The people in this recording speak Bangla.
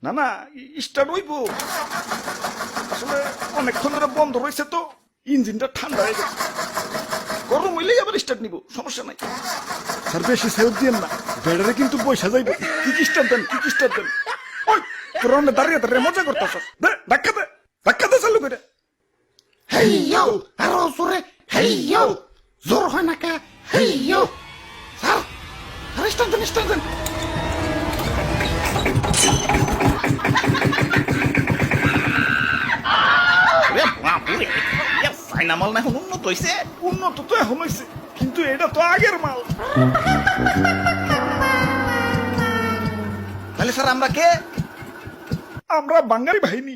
না না, স্টার্ট হইব। আসলে অনেকক্ষণ ধরে বন্ধ রয়েছে তো, ইঞ্জিনটা ঠান্ডা হয়ে গেছে। গরম হইলেই আবার স্টার্ট নিব, সমস্যা নাই। স্যার বেশি সেলফ দিয়েন না, ব্যাটারে কিন্তু পয়সা যাইবে। কি স্টার্ট দেন, কি স্টার্ট দেন। ওই তোর দাঁড়িয়ে দাঁড়িয়ে মজা করতেছ। ধাক্কা দে, ধাক্কা দে চালু করে। হেই ইয়ো, আরো জোরে হেই ইয়ো, জোর হয় না কে হেই ইয়ো। স্যার স্যার স্টার্ট দেন, স্টার্ট দেন। ফাইনামাল না এখন উন্নত হয়েছে। উন্নত তো এখন হয়েছে, কিন্তু এটা তো আগের মাল। তাহলে স্যার আমরা কে? আমরা বাঙালি বাহিনী।